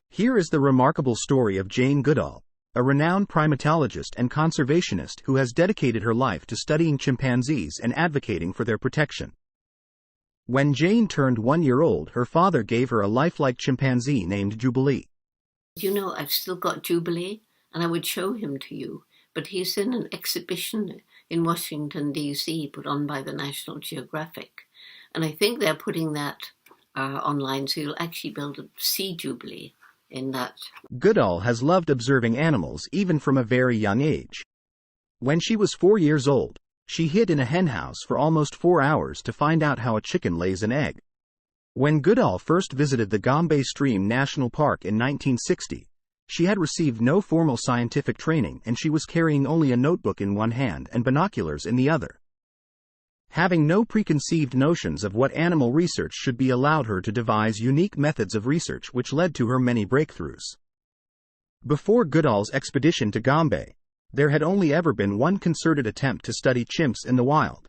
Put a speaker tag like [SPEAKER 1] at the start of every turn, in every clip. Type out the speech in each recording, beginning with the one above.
[SPEAKER 1] Here is the remarkable story of Jane Goodall, a renowned primatologist and conservationist who has dedicated her life to studying chimpanzees and advocating for their protection. When Jane turned 1 year old, her father gave her a lifelike chimpanzee named Jubilee.
[SPEAKER 2] You know, I've still got Jubilee, and I would show him to you, but he's in an exhibition in Washington, D.C., put on by the National Geographic. And I think they're putting that online, so you'll actually be able to see Jubilee in that.
[SPEAKER 1] Goodall has loved observing animals even from a very young age. When she was 4 years old, she hid in a henhouse for almost 4 hours to find out how a chicken lays an egg. When Goodall first visited the Gombe Stream National Park in 1960, she had received no formal scientific training and she was carrying only a notebook in one hand and binoculars in the other. Having no preconceived notions of what animal research should be, allowed her to devise unique methods of research which led to her many breakthroughs. Before Goodall's expedition to Gombe, there had only ever been one concerted attempt to study chimps in the wild.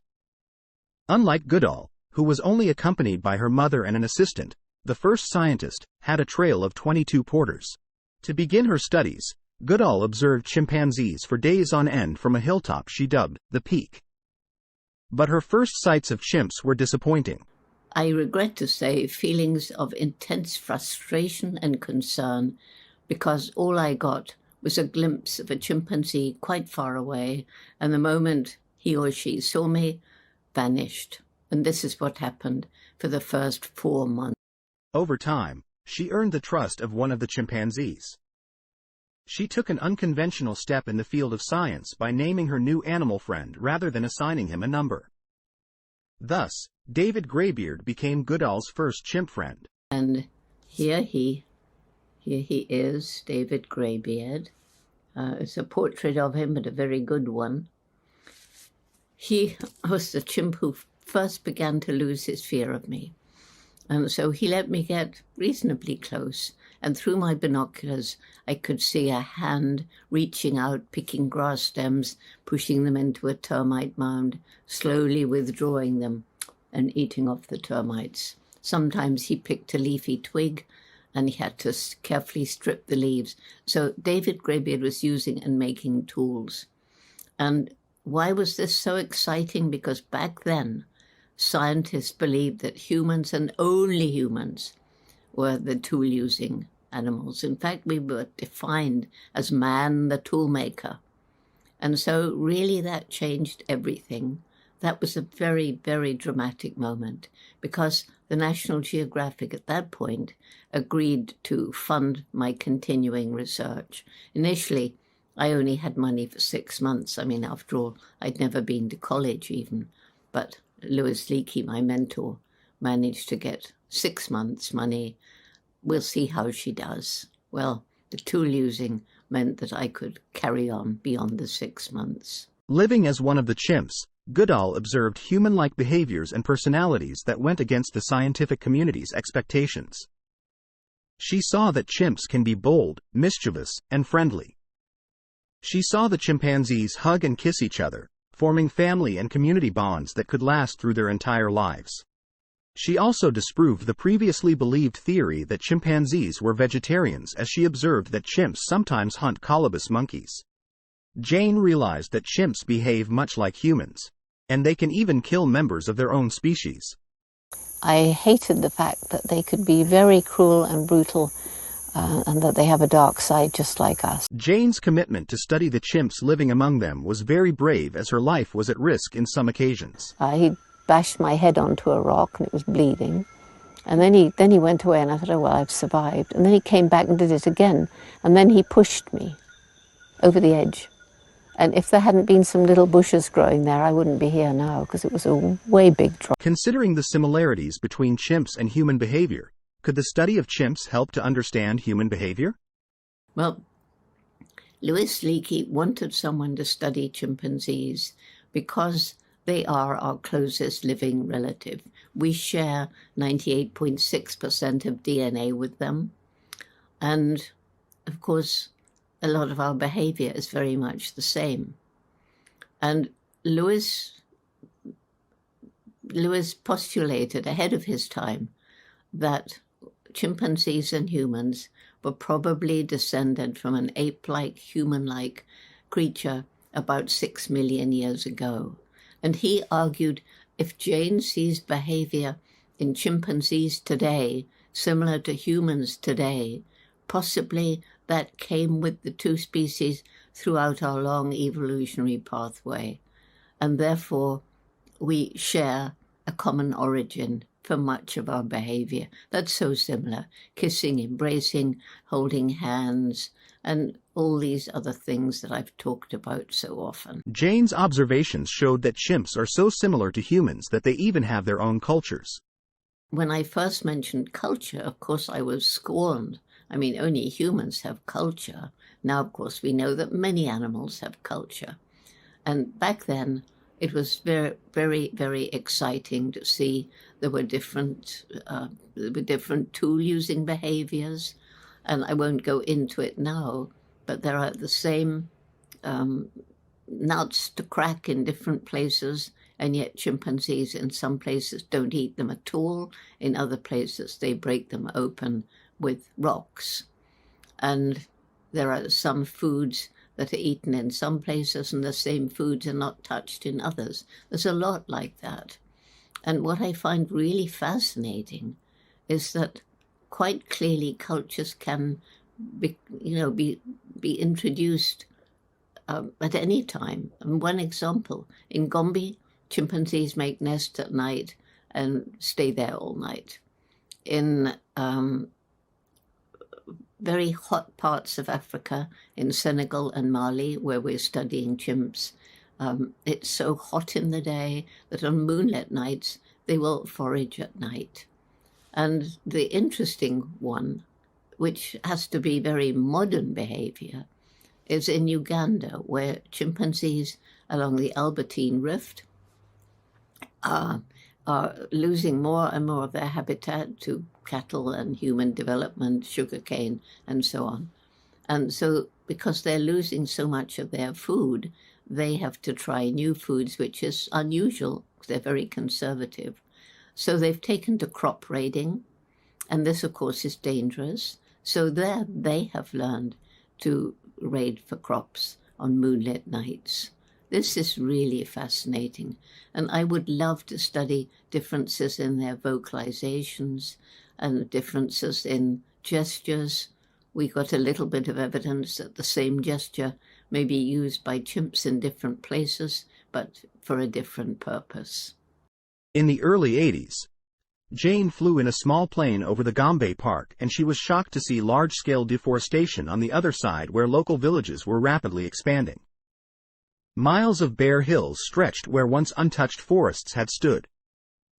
[SPEAKER 1] Unlike Goodall, who was only accompanied by her mother and an assistant, the first scientist had a trail of 22 porters. To begin her studies, Goodall observed chimpanzees for days on end from a hilltop she dubbed the Peak. But her first sights of chimps were disappointing.
[SPEAKER 2] I regret to say feelings of intense frustration and concern, because all I got was a glimpse of a chimpanzee quite far away, and the moment he or she saw me, vanished. And this is what happened for the first 4 months.
[SPEAKER 1] Over time, she earned the trust of one of the chimpanzees. She took an unconventional step in the field of science by naming her new animal friend rather than assigning him a number. Thus, David Greybeard became Goodall's first chimp friend.
[SPEAKER 2] And here he is, David Greybeard. It's a portrait of him, but a very good one. He was the chimp who first began to lose his fear of me. And so he let me get reasonably close, and through my binoculars I could see a hand reaching out, picking grass stems, pushing them into a termite mound, slowly withdrawing them and eating off the termites. Sometimes he picked a leafy twig and he had to carefully strip the leaves. So David Greybeard was using and making tools. And why was this so exciting? Because back then, scientists believed that humans, and only humans, were the tool-using animals. In fact, we were defined as man, the tool maker. And so really that changed everything. That was a very, very dramatic moment, because the National Geographic at that point agreed to fund my continuing research. Initially, I only had money for 6 months. I mean, after all, I'd never been to college even, but Louise Leakey, my mentor, managed to get 6 months' money. We'll see how she does. Well, the tool using meant that I could carry on beyond the 6 months.
[SPEAKER 1] Living as one of the chimps, Goodall observed human-like behaviors and personalities that went against the scientific community's expectations. She saw that chimps can be bold, mischievous, and friendly. She saw the chimpanzees hug and kiss each other, forming family and community bonds that could last through their entire lives. She also disproved the previously believed theory that chimpanzees were vegetarians, as she observed that chimps sometimes hunt colobus monkeys. Jane realized that chimps behave much like humans, and they can even kill members of their own species.
[SPEAKER 3] I hated the fact that they could be very cruel and brutal, and that they have a dark side just like us.
[SPEAKER 1] Jane's commitment to study the chimps living among them was very brave, as her life was at risk in some occasions.
[SPEAKER 3] He bashed my head onto a rock and it was bleeding. And then he went away and I thought, oh, well, I've survived. And then he came back and did it again. And then he pushed me over the edge. And if there hadn't been some little bushes growing there, I wouldn't be here now, because it was a way big drop.
[SPEAKER 1] Considering the similarities between chimps and human behavior, could the study of chimps help to understand human behavior?
[SPEAKER 2] Well, Louise Leakey wanted someone to study chimpanzees because they are our closest living relative. We share 98.6% of DNA with them. And, of course, a lot of our behavior is very much the same. And Louise Lewis postulated ahead of his time that chimpanzees and humans were probably descended from an ape-like, human-like creature about 6 million years ago. And he argued if Jane sees behavior in chimpanzees today similar to humans today, possibly that came with the two species throughout our long evolutionary pathway. And therefore, we share a common origin for much of our behavior. That's so similar. Kissing, embracing, holding hands, and all these other things that I've talked about so often.
[SPEAKER 1] Jane's observations showed that chimps are so similar to humans that they even have their own cultures.
[SPEAKER 2] When I first mentioned culture, of course, I was scorned. I mean, only humans have culture. Now, of course, we know that many animals have culture. And back then, it was very, very, very exciting to see there were different tool-using behaviors. And I won't go into it now, but there are the same nuts to crack in different places, and yet chimpanzees in some places don't eat them at all. In other places, they break them open with rocks. And there are some foods that are eaten in some places and the same foods are not touched in others. There's a lot like that. And what I find really fascinating is that quite clearly cultures can be introduced at any time. And one example, in Gombe, chimpanzees make nests at night and stay there all night. In very hot parts of Africa, in Senegal and Mali, where we're studying chimps, it's so hot in the day that on moonlit nights, they will forage at night. And the interesting one, which has to be very modern behavior, is in Uganda, where chimpanzees along the Albertine Rift are losing more and more of their habitat to cattle and human development, sugarcane, and so on. And so because they're losing so much of their food, they have to try new foods, which is unusual because they're very conservative. So they've taken to crop raiding, and this, of course, is dangerous. So there they have learned to raid for crops on moonlit nights. This is really fascinating, and I would love to study differences in their vocalizations and differences in gestures. We got a little bit of evidence that the same gesture may be used by chimps in different places, but for a different purpose.
[SPEAKER 1] In the early 80s, Jane flew in a small plane over the Gombe Park, and she was shocked to see large-scale deforestation on the other side where local villages were rapidly expanding. Miles of bare hills stretched where once untouched forests had stood.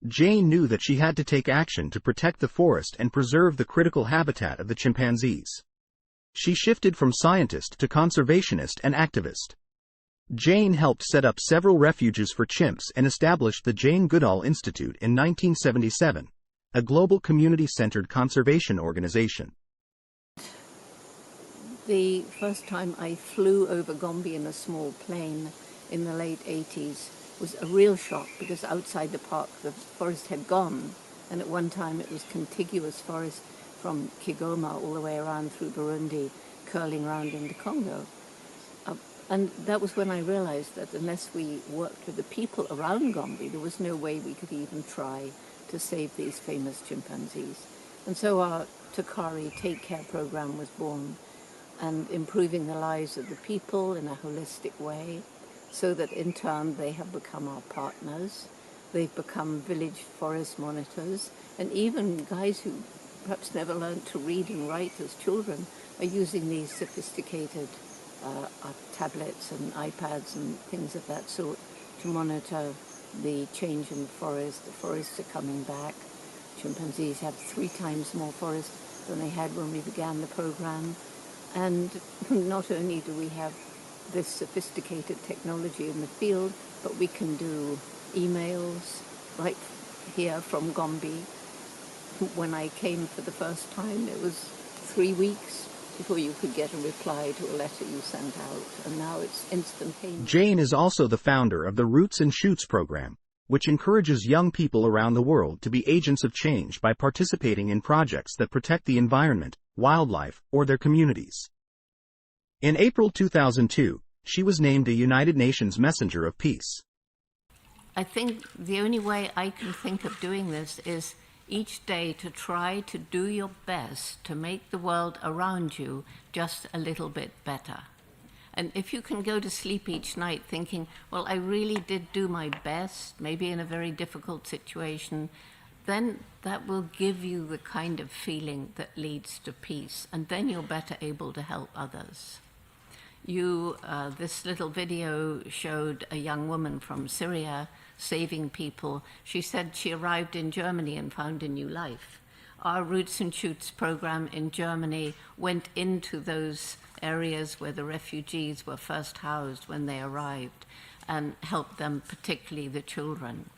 [SPEAKER 1] Jane knew that she had to take action to protect the forest and preserve the critical habitat of the chimpanzees. She shifted from scientist to conservationist and activist. Jane helped set up several refuges for chimps and established the Jane Goodall Institute in 1977, a global community-centered conservation organization.
[SPEAKER 3] The first time I flew over Gombe in a small plane in the late 80s was a real shock because outside the park the forest had gone, and at one time it was contiguous forest from Kigoma all the way around through Burundi, curling around into Congo. And that was when I realized that unless we worked with the people around Gombe, there was no way we could even try to save these famous chimpanzees. And so our Takari Take Care program was born, and improving the lives of the people in a holistic way, so that in turn they have become our partners. They've become village forest monitors, and even guys who perhaps never learned to read and write as children are using these sophisticated tablets and iPads and things of that sort to monitor the change in the forest. The forests are coming back. Chimpanzees have 3 times more forest than they had when we began the program. And not only do we have this sophisticated technology in the field, but we can do emails right here from Gombe. When I came for the first time, it was 3 weeks before you could get a reply to a letter you sent out, and now it's instantaneous.
[SPEAKER 1] Jane is also the founder of the Roots and Shoots program, which encourages young people around the world to be agents of change by participating in projects that protect the environment, wildlife, or their communities. In April 2002, she was named a United Nations Messenger of Peace.
[SPEAKER 2] I think the only way I can think of doing this is each day to try to do your best to make the world around you just a little bit better. And if you can go to sleep each night thinking, well, I really did do my best, maybe in a very difficult situation, then that will give you the kind of feeling that leads to peace, and then you're better able to help others. This little video showed a young woman from Syria saving people. She said she arrived in Germany and found a new life. Our Roots and Shoots program in Germany went into those areas where the refugees were first housed when they arrived and helped them, particularly the children.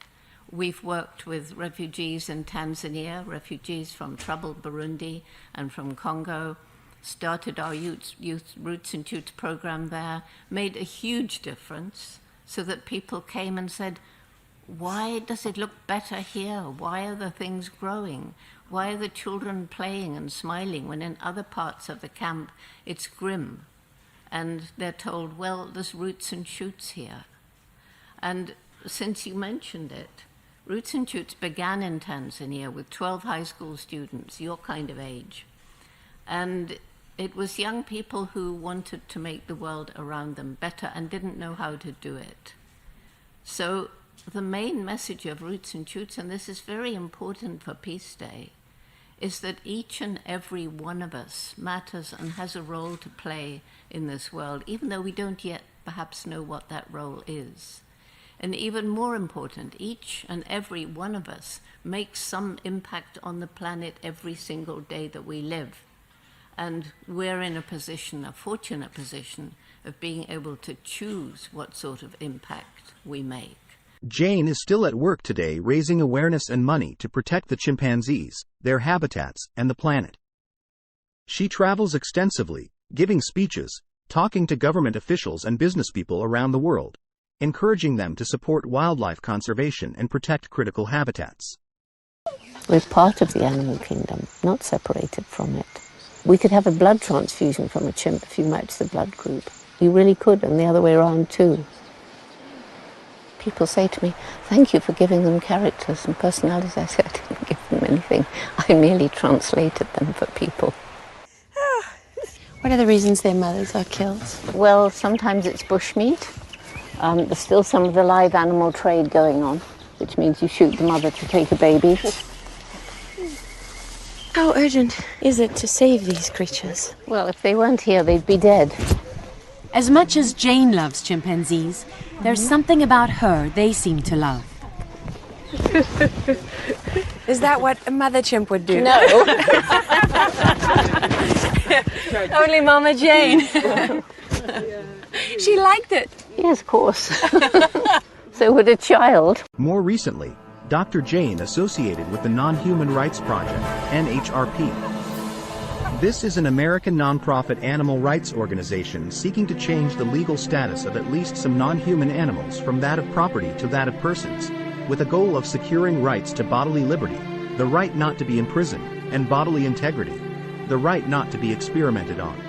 [SPEAKER 2] We've worked with refugees in Tanzania, refugees from troubled Burundi and from Congo, started our youth Roots and Shoots program there, made a huge difference so that people came and said, why does it look better here? Why are the things growing? Why are the children playing and smiling when in other parts of the camp it's grim? And they're told, well, there's Roots and Shoots here. And since you mentioned it, Roots and Shoots began in Tanzania with 12 high school students, your kind of age. And it was young people who wanted to make the world around them better and didn't know how to do it. So the main message of Roots and Shoots, and this is very important for Peace Day, is that each and every one of us matters and has a role to play in this world, even though we don't yet perhaps know what that role is. And even more important, each and every one of us makes some impact on the planet every single day that we live. And we're in a fortunate position, of being able to choose what sort of impact we make.
[SPEAKER 1] Jane is still at work today raising awareness and money to protect the chimpanzees, their habitats, and the planet. She travels extensively, giving speeches, talking to government officials and business people around the world, encouraging them to support wildlife conservation and protect critical habitats.
[SPEAKER 3] We're part of the animal kingdom, not separated from it. We could have a blood transfusion from a chimp if you match the blood group. You really could, and the other way around too. People say to me, thank you for giving them characters and personalities. I say, I didn't give them anything. I merely translated them for people.
[SPEAKER 4] What are the reasons their mothers are killed?
[SPEAKER 3] Well, sometimes it's bushmeat. There's still some of the live animal trade going on, which means you shoot the mother to take a baby.
[SPEAKER 4] How urgent is it to save these creatures?
[SPEAKER 3] Well, if they weren't here, they'd be dead.
[SPEAKER 5] As much as Jane loves chimpanzees, there's something about her they seem to love.
[SPEAKER 4] Is that what a mother chimp would do?
[SPEAKER 3] No.
[SPEAKER 4] Only Mama Jane. She liked it.
[SPEAKER 3] Yes, of course. So would a child.
[SPEAKER 1] More recently, Dr. Jane associated with the Non-Human Rights Project, NHRP. This is an American nonprofit animal rights organization seeking to change the legal status of at least some non-human animals from that of property to that of persons, with a goal of securing rights to bodily liberty, the right not to be imprisoned, and bodily integrity, the right not to be experimented on.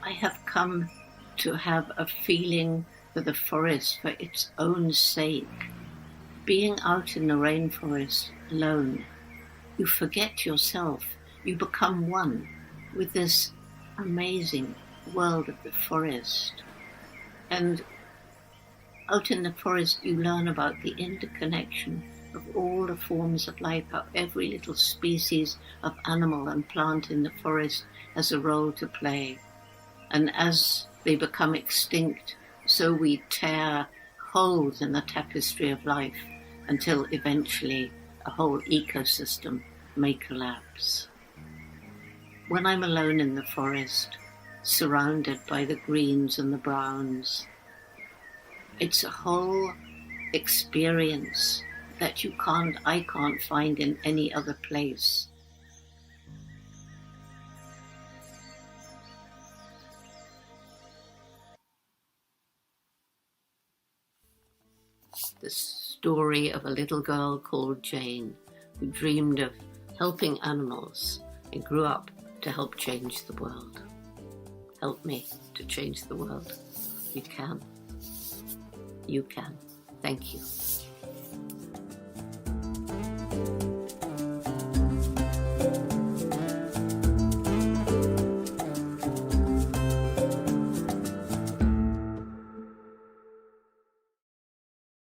[SPEAKER 2] I have come to have a feeling for the forest for its own sake. Being out in the rainforest alone, you forget yourself. You become one with this amazing world of the forest. And out in the forest, you learn about the interconnection of all the forms of life, how every little species of animal and plant in the forest has a role to play. And as they become extinct, so we tear holes in the tapestry of life until eventually a whole ecosystem may collapse. When I'm alone in the forest, surrounded by the greens and the browns, it's a whole experience that I can't find in any other place. The story of a little girl called Jane who dreamed of helping animals and grew up to help change the world. Help me to change the world. You can. You can. Thank you.